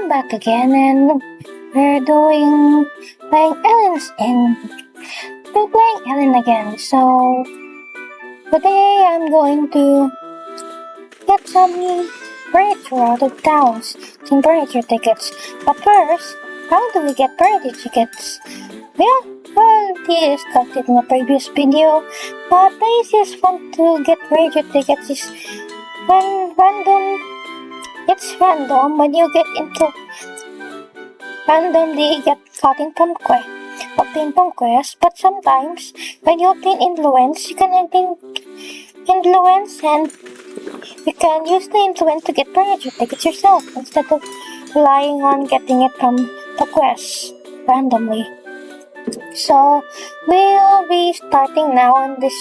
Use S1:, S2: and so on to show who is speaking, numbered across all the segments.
S1: I'm back again and we're doing playing aliens and we're playing alien again. So today I'm going to get some furniture out of towns, some furniture tickets. But first, how do we get furniture tickets? Well, this got it in a previous video, but the easiest one to get furniture tickets is when random. It's random when you get into randomly get gotten from obtained from quest, but sometimes when you obtain influence, you can obtain influence and you can use the influence to get furniture tickets yourself instead of relying on getting it from the quest randomly. So we'll be starting now on this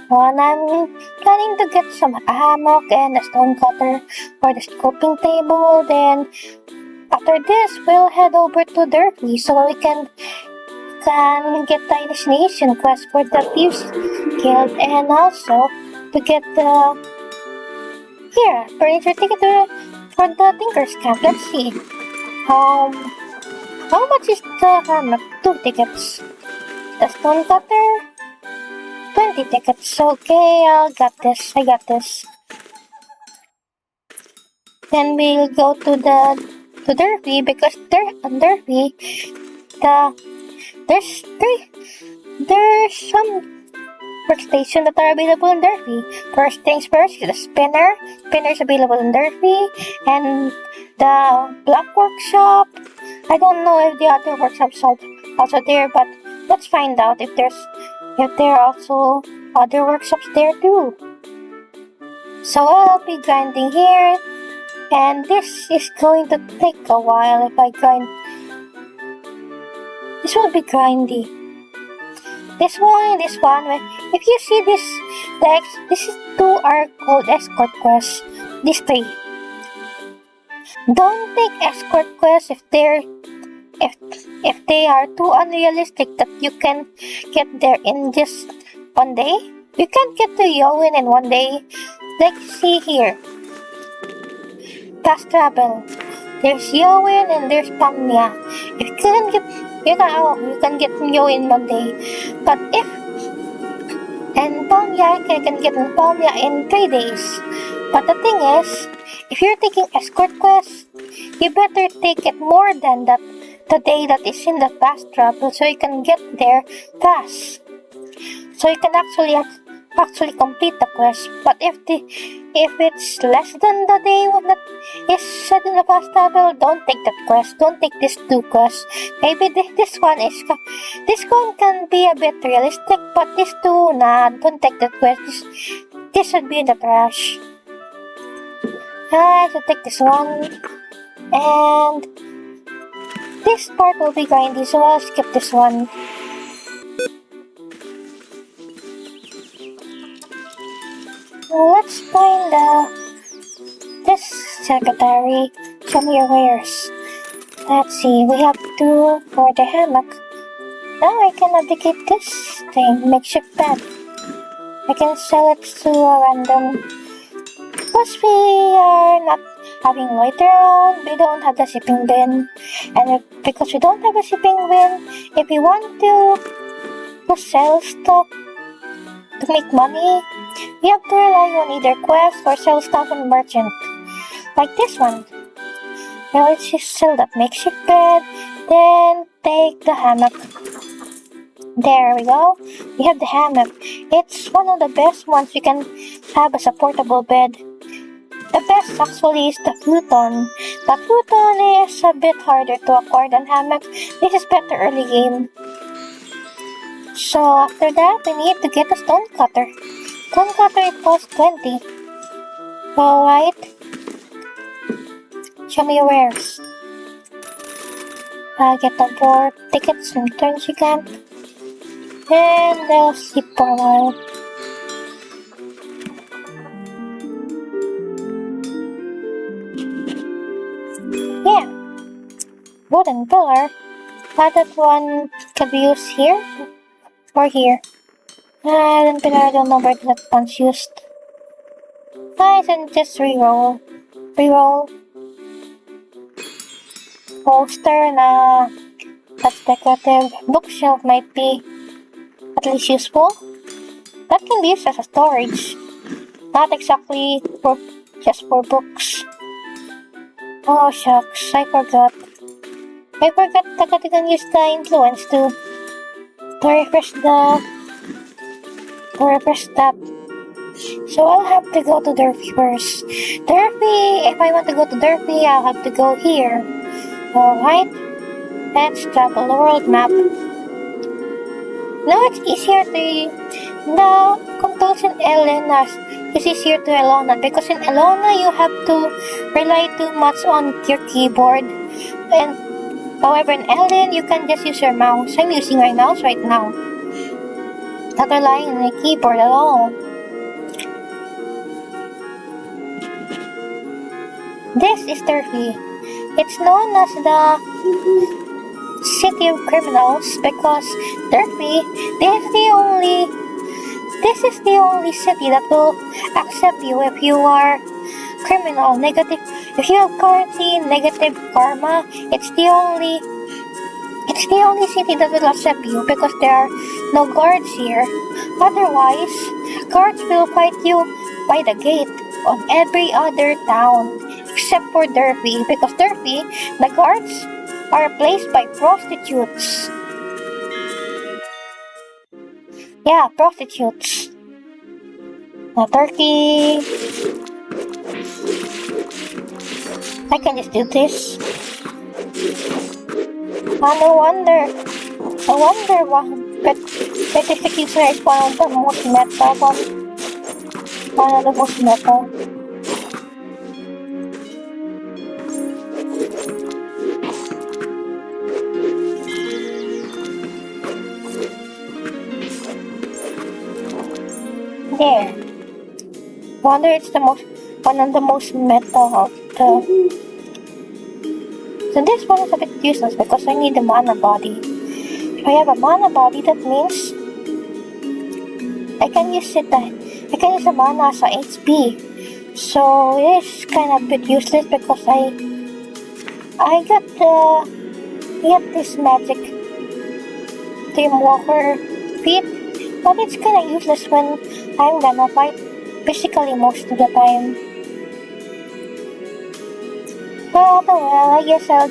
S1: one. I'm planning to get a hammock and a stone cutter for the scoping table. Then after this, we'll head over to Derby so we can get the initiation quest for the Thieves Guild and also to get the furniture ticket for the Tinker's Camp. Let's see. How much is the hammock? 2 tickets. The stone cutter? 20 tickets. Okay, I got this. Then we'll go to Derby because on Derby there's some workstation that are available in Derby. First things first, the spinner. Spinner's available in Derby, and the block workshop. I don't know if the other workshops are also there, but let's find out if there are also other workshops there too. So I'll be grinding here, and this is going to take a while if I grind. This will be grindy. This one. If you see this text, this is 2 are called escort quests. These 3. Don't take escort quests if they are too unrealistic that you can get there in just one day. You can't get to Yowin in one day. Like see here. Fast travel. There's Yowin and there's Pamya. If you can get you can get Yowin in one day. But Pamya, you can get Pamya in 3 days. But the thing is, if you're taking escort quests, you better take it more than the day that is in the fast travel so you can get there fast. So you can actually complete the quest. But if it's less than the day that is set in the fast travel, don't take that quest. Don't take these 2 quests. Maybe this one can be a bit realistic, but these 2, nah, don't take that quest. This should be in the trash. I should take this one, and this part will be grindy, so I'll skip this one. Let's find this secretary. Show me your wares. Let's see, we have 2 for the hammock. Now I can abdicate this thing, makeshift bed. I can sell it to a random. Because we are not having loiter around, we don't have the shipping bin. And because we don't have a shipping bin, if we want to sell stuff to make money, we have to rely on either quest or sell stuff on merchant. Like this one. Now let's just sell that makeshift bed, then take the hammock. There we go. We have the hammock. It's one of the best ones you can have as a portable bed. The best actually is the futon. The futon is a bit harder to acquire than hammock. This is better early game. So after that, we need to get a stone cutter. Stone cutter, it costs 20. Alright. Show me your wares. I'll get the 4 tickets from Turnsy Camp. And I'll sleep for a while. Yeah. Wooden pillar. That one can be used here or here. I don't know where that one's used. I can just reroll. poster na that's decorative. Bookshelf might be at least useful. That can be used as a storage. Not exactly for just for books. Oh shucks, I forgot. I forgot that I can use the influence to refresh that. So I'll have to go to Durfee first. Durfee, if I want to go to Durfee, I'll have to go here. Alright, let's travel the world map. Now it's easier the controls in Elena is easier to Elona because in Elona you have to rely too much on your keyboard. And however in Ellen you can just use your mouse. I'm using my mouse right now. Not relying on the keyboard at all. This is Durfee. It's known as the City of Criminals because Durfee, this is the only city that will accept you if you are criminal, negative. If you have currently negative karma, it's the only city that will accept you because there are no guards here. Otherwise, guards will fight you by the gate on every other town except for Durfee because Durfee, the guards are replaced by prostitutes. Yeah, prostitutes. Now Turkey. I can just do this. No wonder. No wonder Petrific User is one of the most meta one of the most meta. There. Wonder it's one of the most meta of the. So this one is a bit useless because I need a mana body. If I have a mana body, that means I can use the mana as a HP. So it is kind of a bit useless because I got this magic Team Walker feat, but it's kind of useless when I'm gonna fight physically most of the time. But oh well, I guess I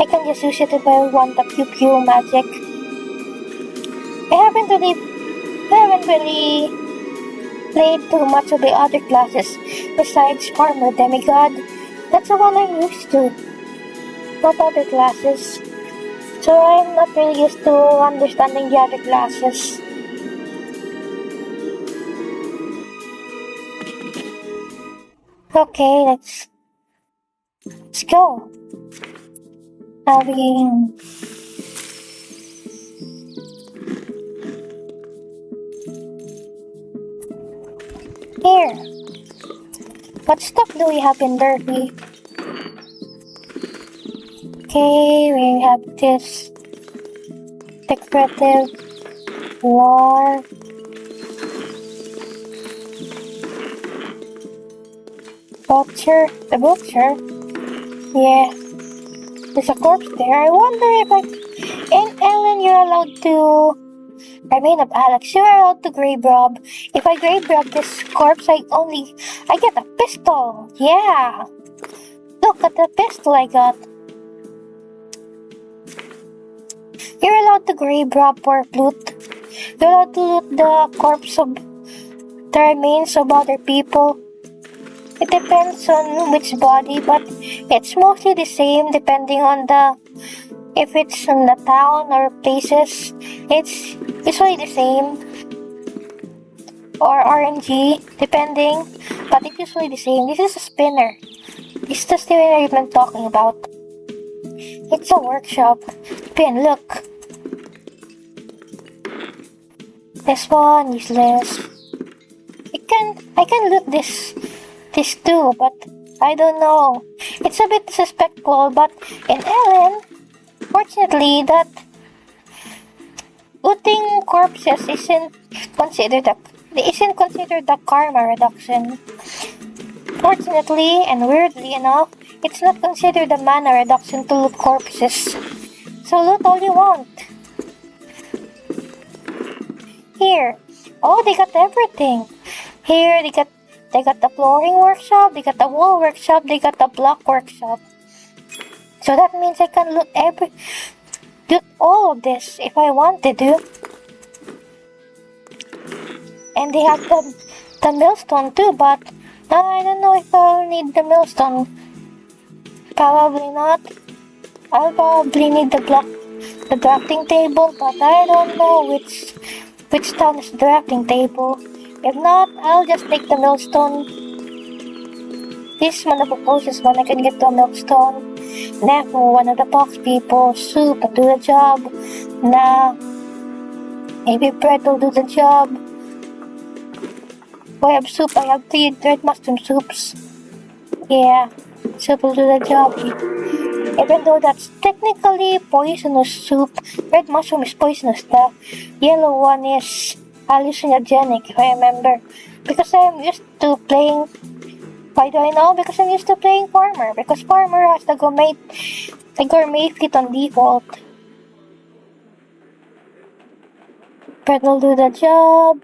S1: can just use it if I want the pew pew magic. I haven't really played too much of the other classes besides Farmer Demigod. That's the one I'm used to, not other classes. So I'm not really used to understanding the other classes. Okay, let's go. Now here. What stuff do we have in Derby? Okay, we have this decorative war. The butcher? Yeah, there's a corpse there. I wonder if in Ellen you're allowed to, Alex, you're allowed to grave rob. If I grave rob this corpse, I get a pistol. Yeah, look at the pistol I got. You're allowed to grave rob or loot. You're allowed to loot the corpse of the remains of other people. It depends on which body, but it's mostly the same depending on if it's in the town or places. It's usually the same. Or RNG, depending, but it's usually the same. This is a spinner. It's the spinner I've been talking about. It's a workshop. Pin, look. This one, useless. I can loot this too, but I don't know. It's a bit disrespectful, but in Ellen, fortunately, that looting corpses isn't considered a karma reduction. Fortunately and weirdly enough, it's not considered a mana reduction to loot corpses. So loot all you want. Here. Oh, they got everything. Here, they got the flooring workshop, they got the wall workshop, they got the block workshop. So that means I can loot all of this if I wanted to. And they have the millstone too, but I don't know if I'll need the millstone. Probably not. I'll probably need the drafting table, but I don't know which town is the drafting table. If not, I'll just take the millstone. This one of the closest one I can get to a millstone. Nefu, one of the box people. Soup, do the job. Nah. Maybe bread will do the job. I have soup. I have 3 red mushroom soups. Yeah, soup will do the job. Even though that's technically poisonous soup, red mushroom is poisonous. The yellow one is hallucinogenic, if I remember. Because I'm used to playing. Why do I know? Because I'm used to playing farmer. Because farmer has the gourmet fit on default. Bread will do the job.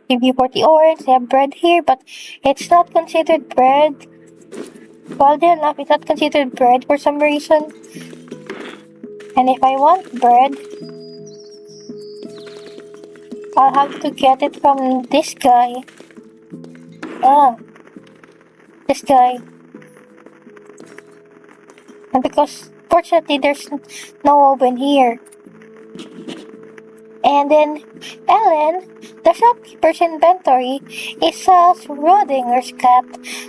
S1: Give you 40 orange. I have bread here, but it's not considered bread. Oddly enough, it's not considered bread for some reason. And if I want bread, I'll have to get it from this guy. This guy. And because, fortunately, there's no oven here. And then, Ellen, the shopkeeper's inventory is a Schrodinger's cat,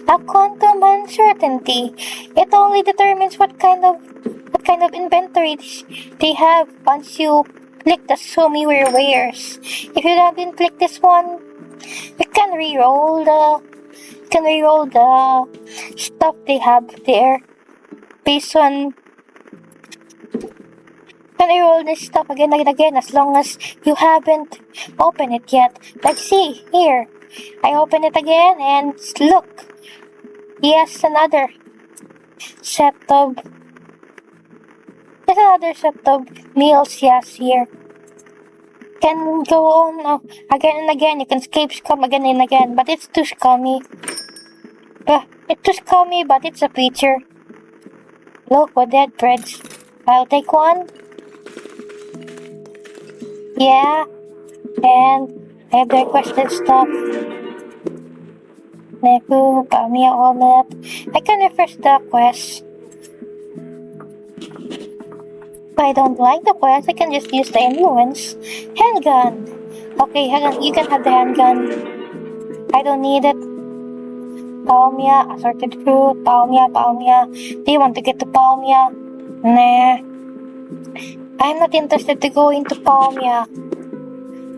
S1: a quantum uncertainty. It only determines what kind of inventory they have once you click the show me where wares. If you haven't clicked this one, you can re-roll the stuff they have there based on. Can I roll this stuff again and again as long as you haven't opened it yet? Like see, here. I open it again and look. Yes, another set of meals, yes, here. Can go on again and again. You can escape scum again and again, but it's too scummy. It's too scummy, but it's a feature. Look, for dead breads. I'll take one. Yeah, and I have the requested stuff. Neku, Pamia, Omelette. I can refresh the quest. If I don't like the quest, I can just use the influence. Handgun. Okay, handgun. You can have the handgun. I don't need it. Palmia, assorted fruit. Palmia. Do you want to get to Palmia? Nah. I'm not interested to go into Palmia.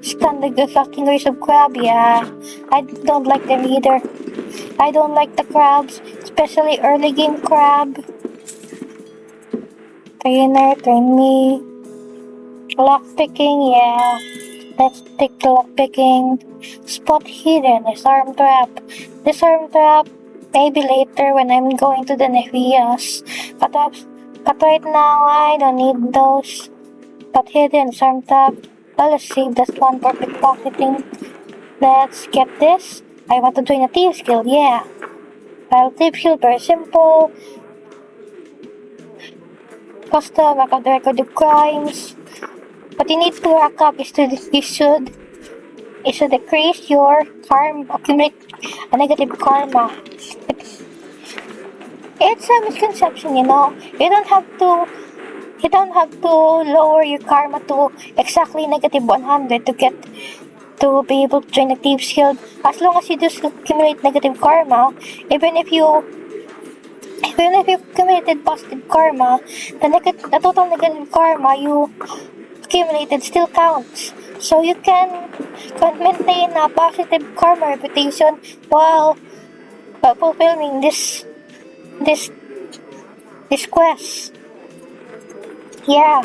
S1: Standard fucking race of crab, yeah. I don't like them either. I don't like the crabs, especially early game crab. Trainer, train me. Lockpicking, yeah. Let's take the lockpicking. Spot hidden, disarm trap. Disarm trap, maybe later when I'm going to the Nephias. But right now, I don't need those. But hidden, disarm trap. Well, let's save this one for pickpocketing. Let's get this. I want to join a Thieves Guild, yeah. Well, Thieves Guild, very simple. Custom, record the record of crimes. What you need to rack up is you should decrease your karma, accumulate a negative karma. It's a misconception, you know. You don't have to lower your karma to exactly negative 100 to be able to join a Thieves Guild. As long as you just accumulate negative karma, even if you accumulated positive karma, the total negative karma you accumulated still counts. So you can maintain a positive karma reputation while fulfilling this quest. Yeah.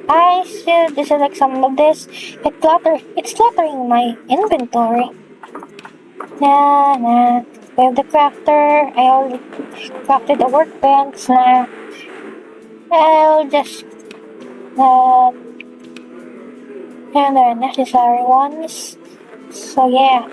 S1: I should deselect some of this. It's cluttering my inventory. Nah, nah. We have the crafter. I already crafted the workbench. Nah. I'll just uh, and the necessary ones. So yeah.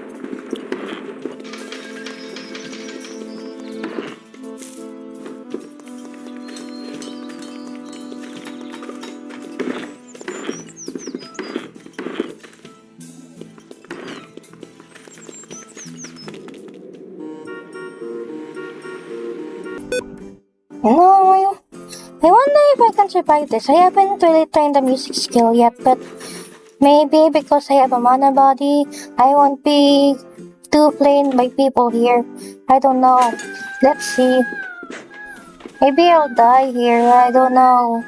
S1: No, I wonder if I can survive this. I haven't really trained the music skill yet, but maybe because I have a mana body, I won't be too flamed by people here. I don't know. Let's see. Maybe I'll die here. I don't know.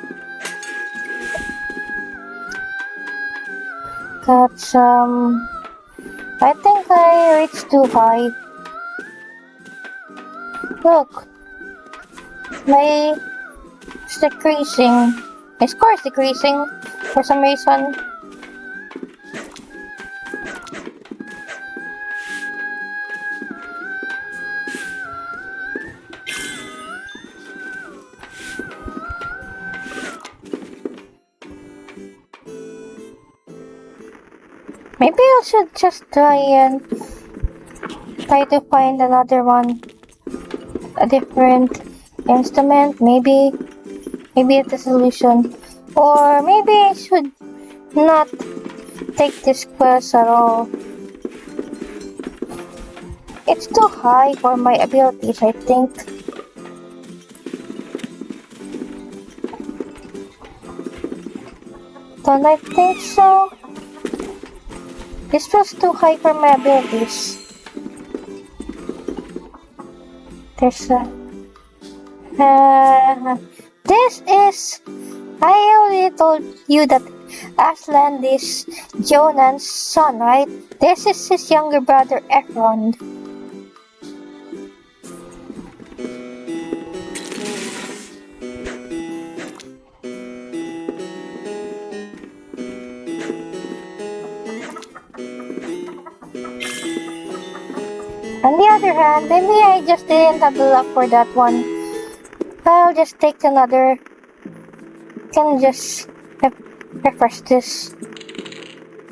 S1: That's I think I reached too high. Look, my it's decreasing. My score is decreasing for some reason. Maybe I should just try to find another one, a different instrument. Maybe it's a solution, or maybe I should not take this quest at all. It's too high for my abilities, I think. Don't I think so? This was too high for my abilities. There's a... this is... I already told you that Aslan is Jonan's son, right? This is his younger brother, Efron. On the other hand, maybe I just didn't have the luck for that one. I'll just take another. Can just refresh this.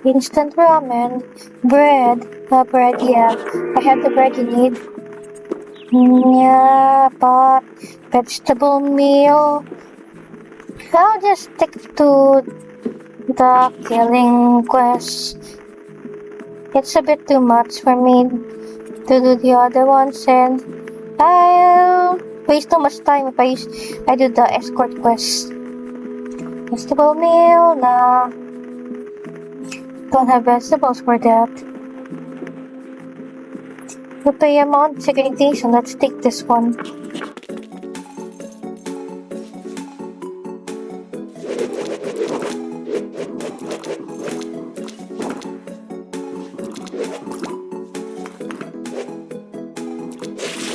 S1: Instant ramen, bread, bread, yeah. I have the bread you need. Yeah, but vegetable meal. I'll just stick to the killing quest. It's a bit too much for me to do the other ones, and I'll waste too much time if I do the escort quest. Vegetable meal, nah. Don't have vegetables for that. To pay amount segregation, let's take this one.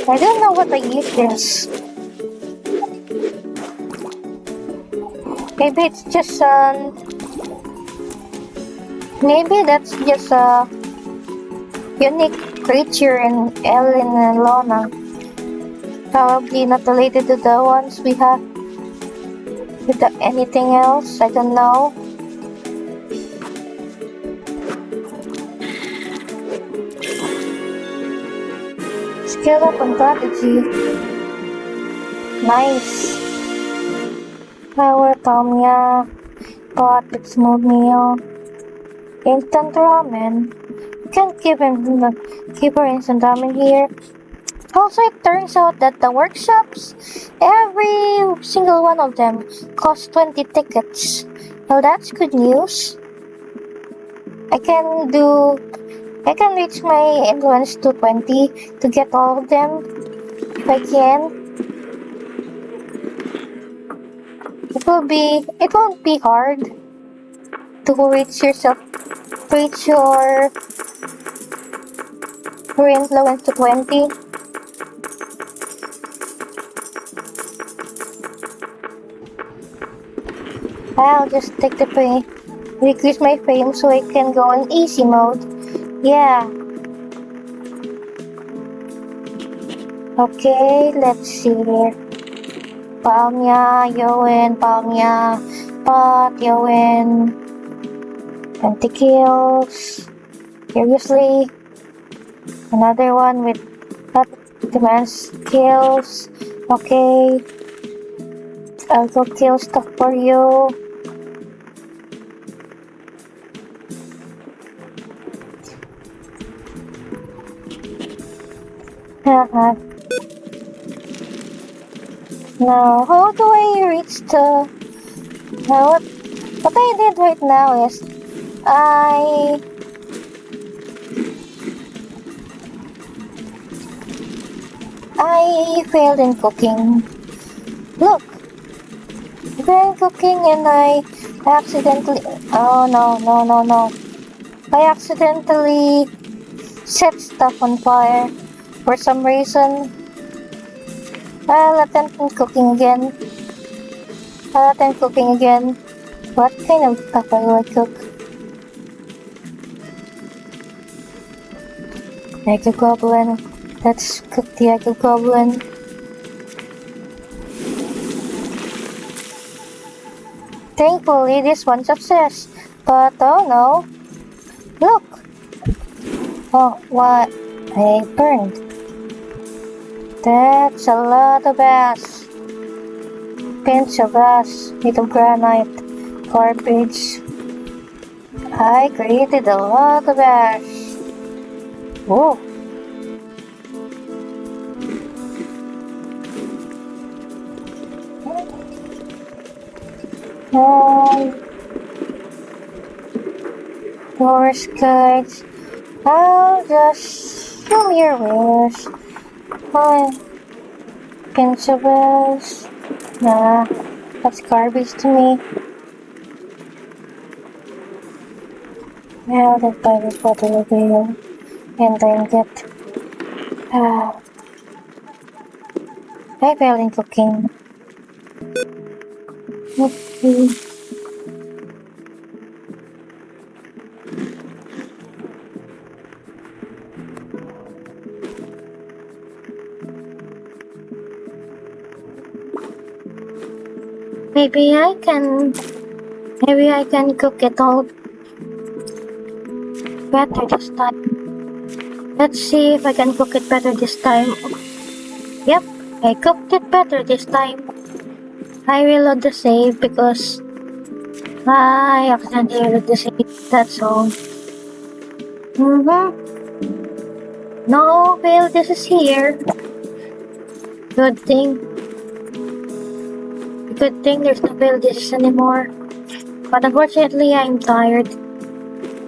S1: I don't know what I eat this. Maybe it's just maybe that's just a unique creature in Ellen and Lona. Probably not related to the ones we have with anything else. I don't know. Skill up on strategy. Nice. Power Tomia. Pot with smooth meal. Instant ramen. Can't give her instant ramen here. Also, it turns out that the workshops, every single one of them costs 20 tickets. Well, that's good news. I can reach my influence to 20 to get all of them if I can. It won't be hard to reach your influence to 20. I'll just take the fame, decrease my fame so I can go in easy mode. Yeah. Okay, let's see here. Palmia, Yowen, Palmia, Pot, Yowen, 20 kills. Seriously? Another one with that demands kills. Okay, I'll go kill stuff for you. Haha. Now, how do I reach the... Now, what I did right now is I failed in cooking. Look, I failed in cooking and I accidentally... Oh no, no, no, no. I accidentally set stuff on fire for some reason. I'll attempt cooking again. What kind of stuff will I cook? Egg goblin. Let's cook the egg goblin. Thankfully, this one success. But oh no. Look! Oh, what? I burned. That's a lot of ash. Pinch of ash, made of granite, garbage. I created a lot of ash. Whoa. Doors, guides. I'll just show your wares. Fine. Pinch of ash. Nah, that's garbage to me. Now let's buy this bottle of ale and then get I fail in cooking. Let's see. Maybe I can cook it all better this time. Let's see if I can cook it better this time. Yep, I cooked it better this time. I reload the save because I accidentally reload the save, that's all. No, Bill, this is here. Good thing. Good thing there's no Bill this anymore. But unfortunately, I'm tired.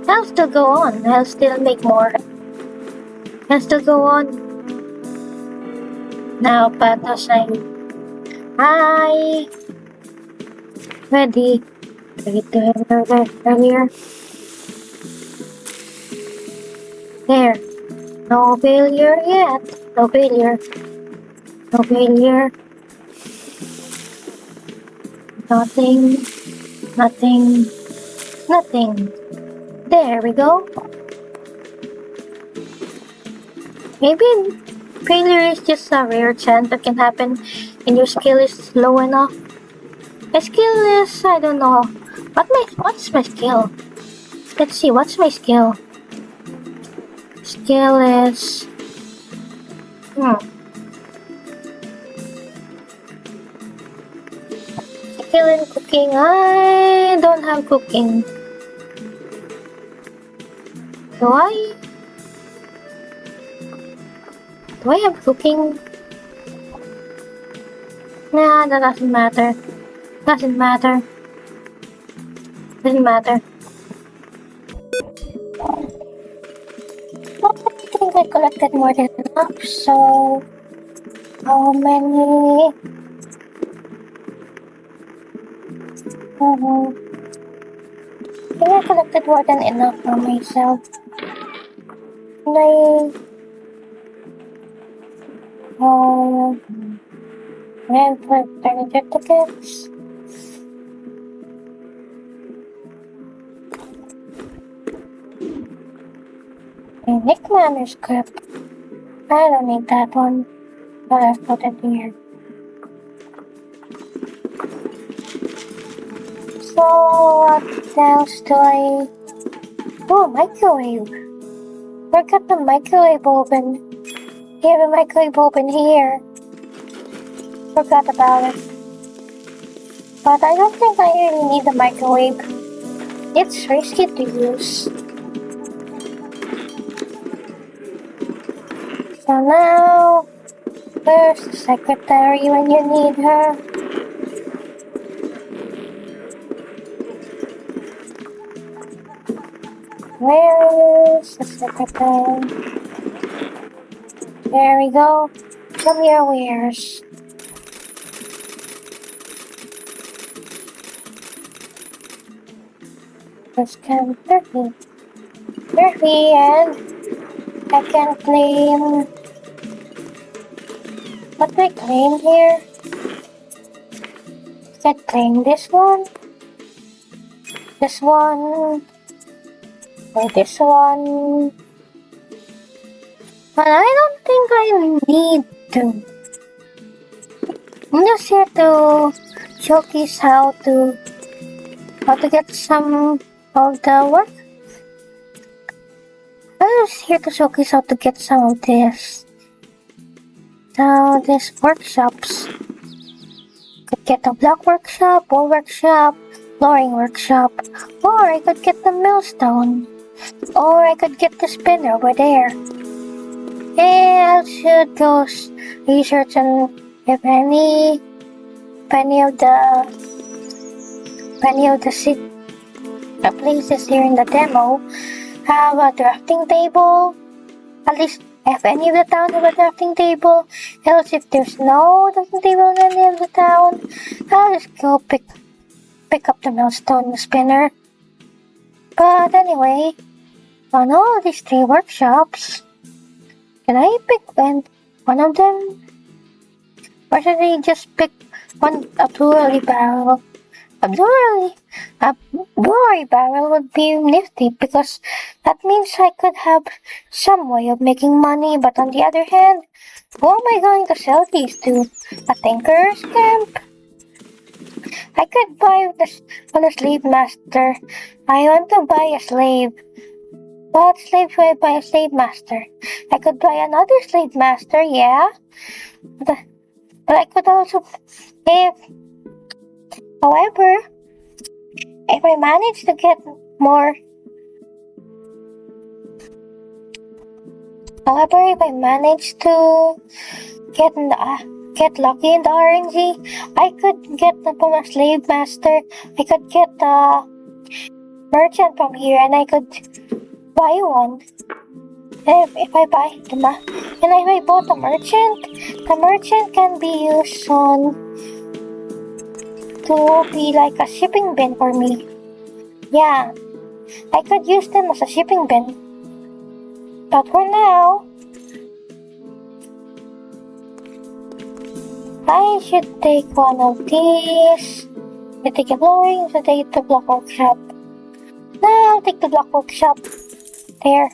S1: I'll still go on. I'll still make more. I'll still go on. Now, Patos, Hi! Ready. Ready to have earlier. There. No failure yet. No failure. No failure. Nothing. Nothing. Nothing. There we go. Maybe failure is just a rare chance that can happen when your skill is low enough. My skill is, I don't know. What's my skill? Let's see, what's my skill? Skill is... Skill in cooking. I don't have cooking. Do I? Do I have cooking? Nah, that doesn't matter. Doesn't matter. Doesn't matter. I think I collected more than enough, so... How many? I think I collected more than enough for myself. And for furniture tickets. A Nick manuscript. I don't need that one. Let's put it here. So what else do I... Oh, microwave. Forgot the microwave open. Have a microwave open here. Forgot about it. But I don't think I really need the microwave. It's risky to use. So now, where's the secretary when you need her? Where is the secretary? There we go. Show me your wares. Let's count 30. 30 and I can claim... What do I claim here? I can claim this one, or this one. But I don't think I need to. I'm just here to showcase how to get some of the work. I'm just here to showcase how to get some of this. So these workshops. Could get a block workshop, wall workshop, flooring workshop, or I could get the millstone, or I could get the spinner over there. And I should go research on if any of the places here in the demo have a drafting table. At least if any of the town have a drafting table. Else if there's no drafting table in any of the town, I'll just go pick up the millstone spinner. But anyway, on all these 3 workshops, can I pick one of them? Or should I just pick a brewery barrel? A brewery barrel would be nifty because that means I could have some way of making money, but on the other hand, who am I going to sell these to? A tinker's camp? I could buy this on a slave master. I want to buy a slave. What slave should I buy a slave master? I could buy another slave master, yeah. But I could also, however, if I manage to get more, get lucky in the RNG, I could get from a slave master. I could get a merchant from here, and I could buy one. If I bought a merchant, the merchant can be used to be like a shipping bin for me. Yeah, I could use them as a shipping bin. But for now, I should take one of these. I take a flooring, so take the block workshop. Now I'll take the block workshop. There.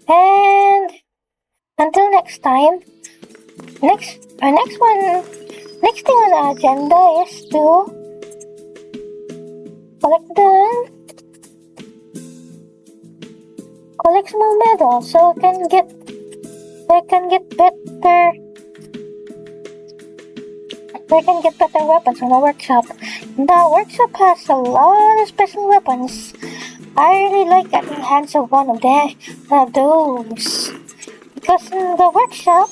S1: And until next time, next thing on the agenda is to collect small medals so I can get better weapons from the workshop. The workshop has a lot of special weapons. I really like getting hands of one of those. Because in the workshop,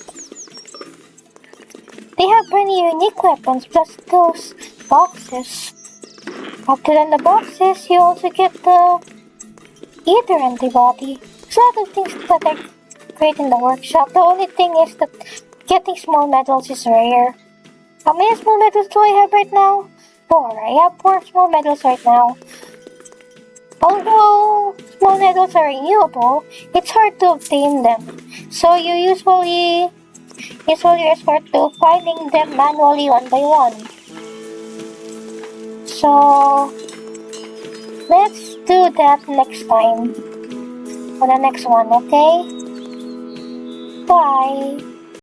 S1: they have many unique weapons plus those boxes. After in the boxes, you also get the ether antibody. There's a lot of things that are great in the workshop. The only thing is that getting small medals is rare. How many small medals do I have right now? 4. I have 4 small medals right now. Although small medals are renewable, it's hard to obtain them. So you usually resort to finding them manually one by one. So let's do that next time. For the next one, okay? Bye.